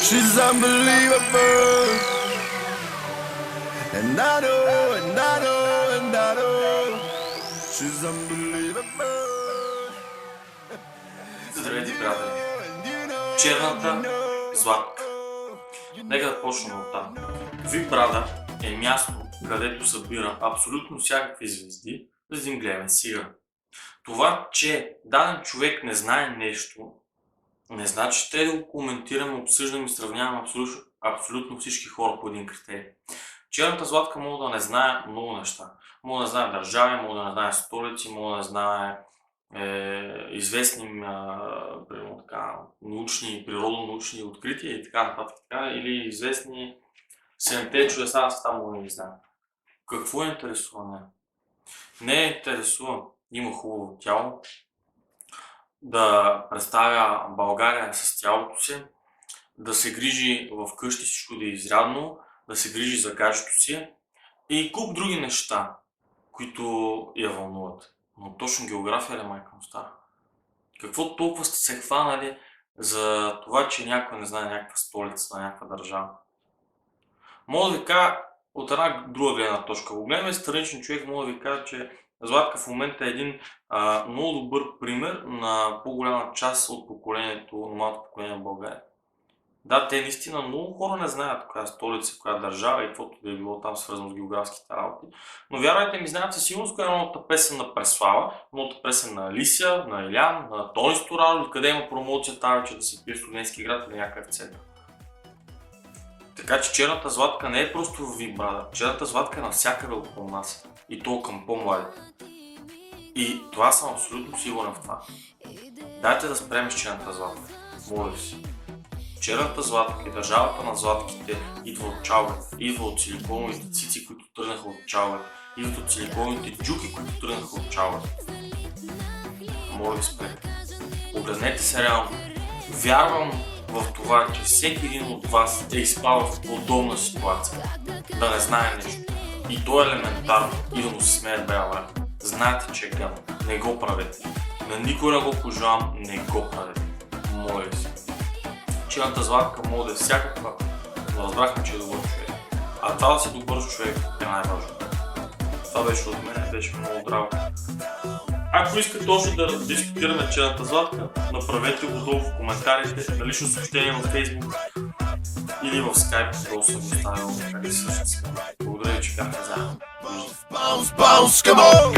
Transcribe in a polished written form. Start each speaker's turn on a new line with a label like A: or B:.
A: She's unbelievable. And I know, and I know, and I know. She's unbelievable.
B: Здравейте, приятели! Черната златка. Нека да почнем от там. Big Brother е място, където събира абсолютно всякакви звезди, за да им гледаме сира. Това, че даден човек не знае нещо, не значи, че трябва да го коментираме, обсъждаме и сравняваме абсолютно всички хора по един критерий. Черната златка мога да не знае много неща. Мога да не знае държави, мога да не знае столици, мога да не знае известни научни, природонаучни открития и така нататък, или известни седемте чудеса на света, мога да не знае. Какво е интересува? Не е интересува, има хубаво тяло, да представя България с тялото си, да се грижи в къщи всичко да е изрядно, да се грижи за гаджето си и куп други неща, които я вълнуват. Но точно география ли майка му става? Какво толкова сте се хванали за това, че някой не знае някаква столица на някаква държава? Мога да ви кажа от една друга гледна точка. Големият страничен човек мога да ви кажа, че Златка в момента е един много добър пример на по-голяма част от поколението, нормалното поколение в България. Да, те наистина много хора не знаят коя столица, коя държава и каквото да е било там свързано с географските работи. Но вярвайте ми, знаят със сигурност коя е новата песен на Преслава, новата песен на Алисия, на Илян, на Тони Сторадо, къде има промоция тази вечер да се пие в студентски град или някакъв център. Така че черната златка не е просто в Big Brother. Черната златка е навсякъде около нас. И то към по-младите. И това съм абсолютно сигурен в това. Дайте да спрем с черната златка. Моля ви си. Черната златка и държавата на златките идва от чалгата, идва от силиконовите цици, които тръгнаха от чалгата, идват от силиконовите джуки, които тръгнаха от чалгата. Моля ви спрете. Огледнете се реално. Вярвам в това, че всеки един от вас е изпал в подобна ситуация. Да не знае нещо. И то е елементарно. И да му се смее бяла. Знаете, че е гън. Не го правете. На никой не го пожелавам, не го правете. Моля ви се. Черната златка може да е всякаква, но разбрахме, че е добър човек. А това да си добър човек е най-важно. Това беше от мен, беше много драго. Ако искате точно да дискутираме черната златка, направете го долу в коментарите, на лично съобщение в Facebook или в Skype, долу съм оставил как да съществува. Благодаря ви, че бяхте заедно.
A: Bounce, bounce, come on!